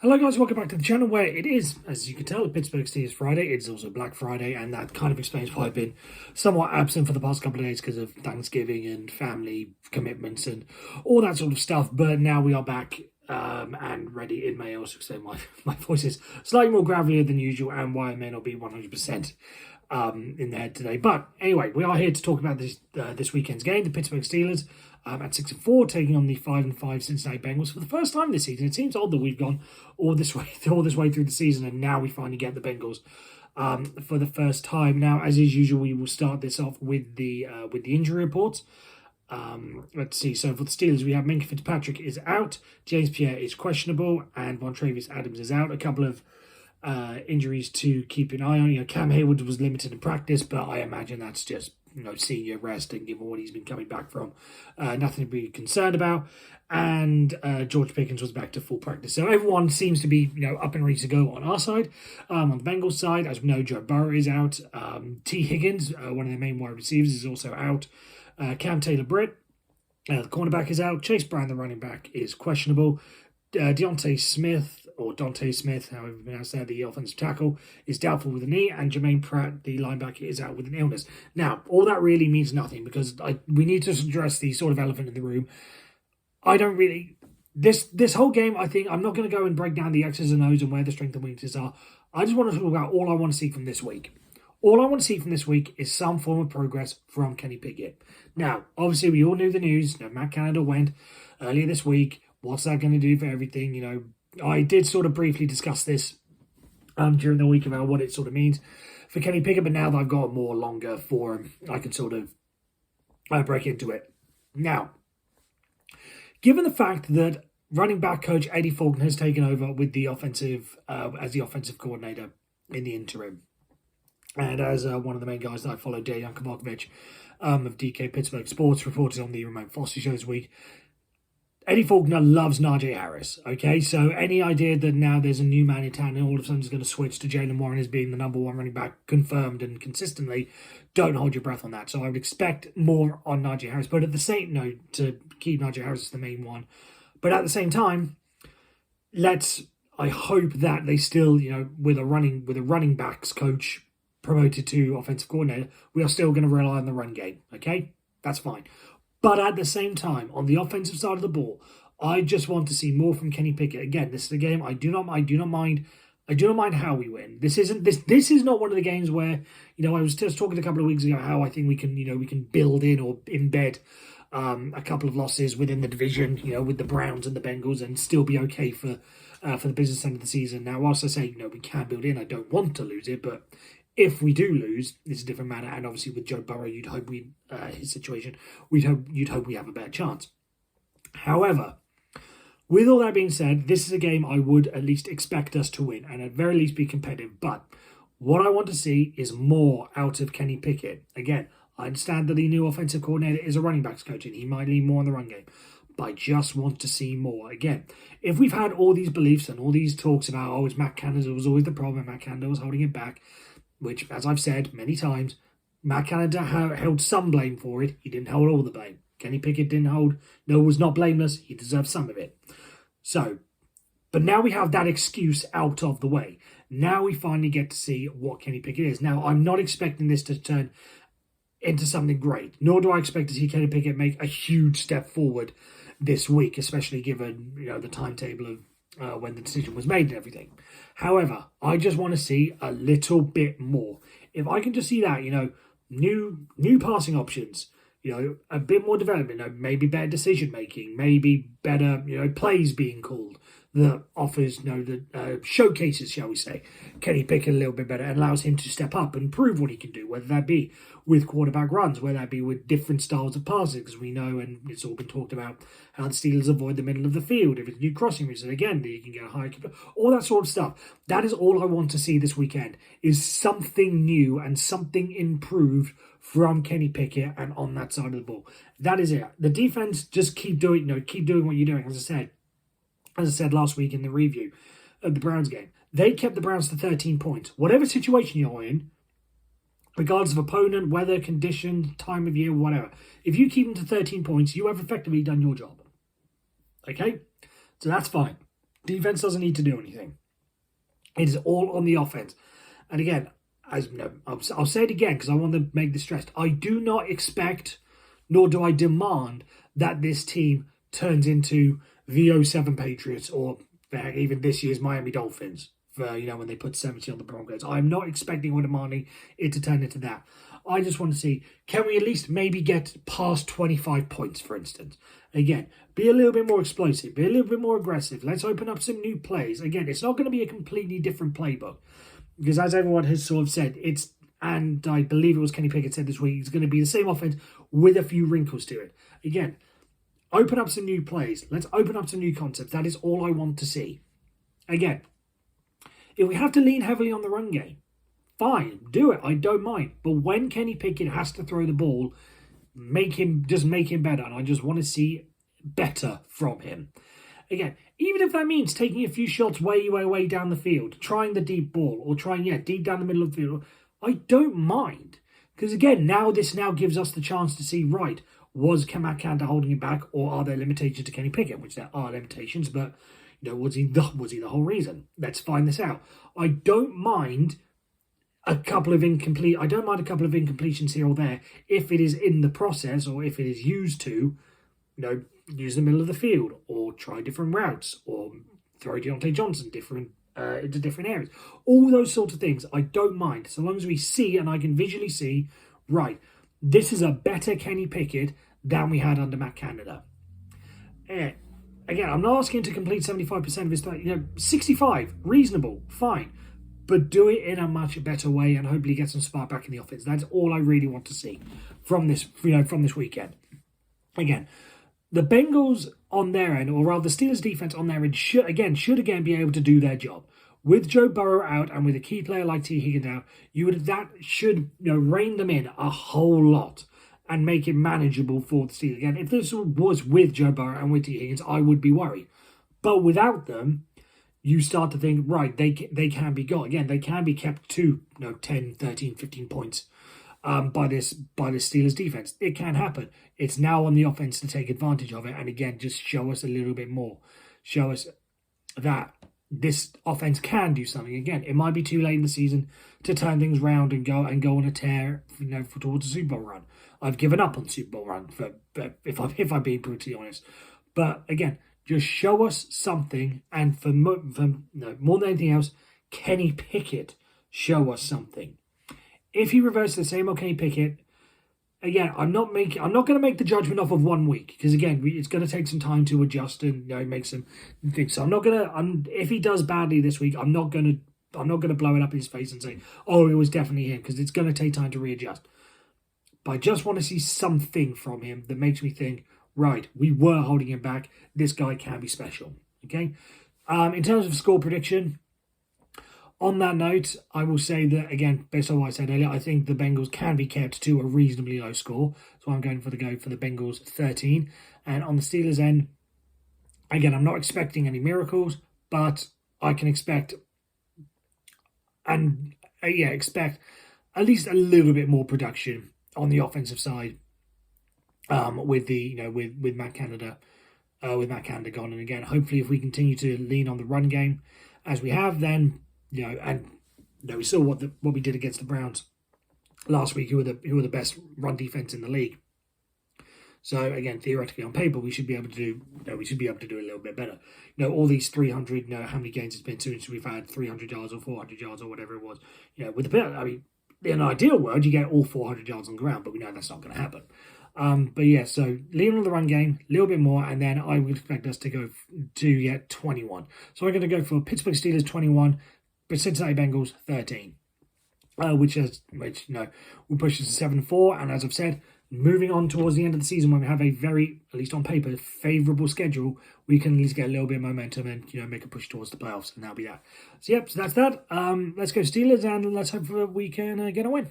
Hello guys, welcome back to the channel where it is, as you can tell, the Pittsburgh Steelers Friday. It's also Black Friday, and that kind of explains why I've been somewhat absent for the past couple of days because of Thanksgiving and family commitments and all that sort of stuff. But now we are back and ready. It may also explain why my voice is slightly more gravelier than usual and why I may not be 100% in the head today. But anyway, we are here to talk about this weekend's game, the Pittsburgh Steelers at 6-4, taking on the 5-5 Cincinnati Bengals for the first time this season. It seems odd that we've gone all this way through the season, and now we finally get the Bengals for the first time. Now, as is usual, we will start this off with the injury reports. Let's see. So for the Steelers, we have Minkah Fitzpatrick is out, James Pierre is questionable, and Vontravius Adams is out. A couple of injuries to keep an eye on. Cam Hayward was limited in practice, but I imagine that's just senior rest, and given what he's been coming back from, nothing to be concerned about. And George Pickens was back to full practice, so everyone seems to be up and ready to go on our side. On the Bengals side, as we know, Joe Burrow is out. T. Higgins, one of their main wide receivers, is also out. Cam Taylor-Britt, the cornerback, is out. Chase Brown, the running back, is questionable. Dante Smith, however you pronounce that, the offensive tackle, is doubtful with a knee, and Jermaine Pratt, the linebacker, is out with an illness. Now, all that really means nothing, because we need to address the sort of elephant in the room. I don't really... This whole game, I think, I'm not going to go and break down the X's and O's and where the strengths and weaknesses are. I just want to talk about all I want to see from this week. All I want to see from this week is some form of progress from Kenny Pickett. Now, obviously, we all knew the news. Matt Canada went earlier this week. What's that going to do for everything? I did sort of briefly discuss this during the week about what it sort of means for Kenny Pickett, but now that I've got more longer form, I can sort of break into it. Now, given the fact that running back coach Eddie Faulkner has taken over with the offensive as the offensive coordinator in the interim, and as one of the main guys that I follow, Dejan Kovacevic of DK Pittsburgh Sports, reported on the Ramon Foster show this week, Eddie Faulkner loves Najee Harris, okay? So any idea that now there's a new man in town and all of a sudden he's going to switch to Jaylen Warren as being the number one running back confirmed and consistently, don't hold your breath on that. So I would expect more on Najee Harris, but at the same note, to keep Najee Harris as the main one. But at the same time, I hope that they still, with a running backs coach promoted to offensive coordinator, we are still going to rely on the run game, okay? That's fine. But at the same time, on the offensive side of the ball, I just want to see more from Kenny Pickett. Again, this is a game I do not mind how we win. This is not one of the games where, I was just talking a couple of weeks ago how I think we can build in or embed a couple of losses within the division, with the Browns and the Bengals, and still be okay for the business end of the season. Now, whilst I say, we can build in, I don't want to lose it, but if we do lose, it's a different matter. And obviously with Joe Burrow, you'd hope his situation, you'd hope we have a better chance. However, with all that being said, this is a game I would at least expect us to win and at very least be competitive. But what I want to see is more out of Kenny Pickett. Again, I understand that the new offensive coordinator is a running backs coach and he might lean more on the run game. But I just want to see more. Again, if we've had all these beliefs and all these talks about, it's Matt Canada was always the problem, Matt Canada was holding it back, which, as I've said many times, Matt Canada held some blame for it. He didn't hold all the blame. Kenny Pickett was not blameless. He deserved some of it. So, but now we have that excuse out of the way. Now we finally get to see what Kenny Pickett is. Now, I'm not expecting this to turn into something great, nor do I expect to see Kenny Pickett make a huge step forward this week, especially given the timetable of when the decision was made and everything. However, I just want to see a little bit more. If I can just see that, new passing options, a bit more development, maybe better decision making, maybe better, plays being called that offers, that showcases, shall we say, Kenny Pickett a little bit better and allows him to step up and prove what he can do, whether that be with quarterback runs, whether that be with different styles of passes, because we know, and it's all been talked about, how the Steelers avoid the middle of the field, if it's new crossing routes, and again, you can get a high, all that sort of stuff. That is all I want to see this weekend, is something new and something improved from Kenny Pickett and on that side of the ball. That is it. The defense, just keep doing what you're doing, as I said last week in the review of the Browns game. They kept the Browns to 13 points. Whatever situation you're in, regardless of opponent, weather, condition, time of year, whatever, if you keep them to 13 points, you have effectively done your job. Okay? So that's fine. Defense doesn't need to do anything. It is all on the offense. And again, as you know, I'll say it again because I want to make this stressed. I do not expect, nor do I demand, that this team turns into the '07 Patriots or even this year's Miami Dolphins for, when they put 70 on the Broncos. I'm not expecting or demanding it to turn into that. I just want to see, can we at least maybe get past 25 points, for instance? Again, be a little bit more explosive, be a little bit more aggressive. Let's open up some new plays. Again, it's not going to be a completely different playbook because, as everyone has sort of said, and I believe it was Kenny Pickett said this week, it's going to be the same offense with a few wrinkles to it. Again, open up some new plays. Let's open up some new concepts. That is all I want to see. Again, if we have to lean heavily on the run game, fine, do it. I don't mind. But when Kenny Pickett has to throw the ball, make him better. And I just want to see better from him. Again, even if that means taking a few shots way down the field, trying the deep ball, or trying, deep down the middle of the field, I don't mind. Because again, this now gives us the chance to see, right, was Matt Canada holding him back, or are there limitations to Kenny Pickett? Which there are limitations, but was he the whole reason? Let's find this out. I don't mind a couple of incompletions here or there if it is in the process, or if it is used to, use the middle of the field, or try different routes, or throw Deontay Johnson into different areas. All those sorts of things, I don't mind, so long as we see and I can visually see, right, this is a better Kenny Pickett than we had under Matt Canada. Again, I'm not asking to complete 75% of his time. 65, reasonable, fine. But do it in a much better way and hopefully get some spark back in the offense. That's all I really want to see from this weekend. Again, the Bengals on their end, or rather the Steelers defense on their end, should again be able to do their job. With Joe Burrow out and with a key player like T. Higgins out, that should rein them in a whole lot and make it manageable for the Steelers. Again, if this was with Joe Burrow and with T. Higgins, I would be worried. But without them, you start to think, right, they can be got. Again, they can be kept to 10, 13, 15 points by this Steelers defense. It can happen. It's now on the offense to take advantage of it. And again, just show us a little bit more. Show us that this offense can do something. Again, it might be too late in the season to turn things around and go on a tear, towards a Super Bowl run. I've given up on Super Bowl run, if I'm being brutally honest. But again, just show us something, and for more than anything else, Kenny Pickett, show us something. If he reverts the same old Kenny Pickett, again, I'm not going to make the judgment off of 1 week because again, it's going to take some time to adjust and make some things. So if he does badly this week, I'm not going to blow it up in his face and say, oh, it was definitely him, because it's going to take time to readjust. But I just want to see something from him that makes me think, right, we were holding him back. This guy can be special. Okay. In terms of score prediction, on that note, I will say that, again, based on what I said earlier, I think the Bengals can be kept to a reasonably low score. So I'm going for the Bengals 13. And on the Steelers end, again, I'm not expecting any miracles, but I can expect at least a little bit more production on the offensive side. With Matt Canada gone, and again, hopefully, if we continue to lean on the run game as we have, then we saw what we did against the Browns last week, who were the best run defense in the league. So again, theoretically on paper, we should be able to do a little bit better. All these 300, how many games it's been since we've had 300 yards or 400 yards or whatever it was. With in an ideal world, you get all 400 yards on the ground, but we know that's not going to happen. So lean on the run game a little bit more, and then I would expect us to go to get 21. So I'm going to go for Pittsburgh Steelers 21, but Cincinnati Bengals 13, which will push us to 7-4. And as I've said, moving on towards the end of the season, when we have a very, at least on paper, favourable schedule, we can at least get a little bit of momentum and make a push towards the playoffs, and that'll be that. So that's that. Let's go Steelers, and let's hope that we can get a win.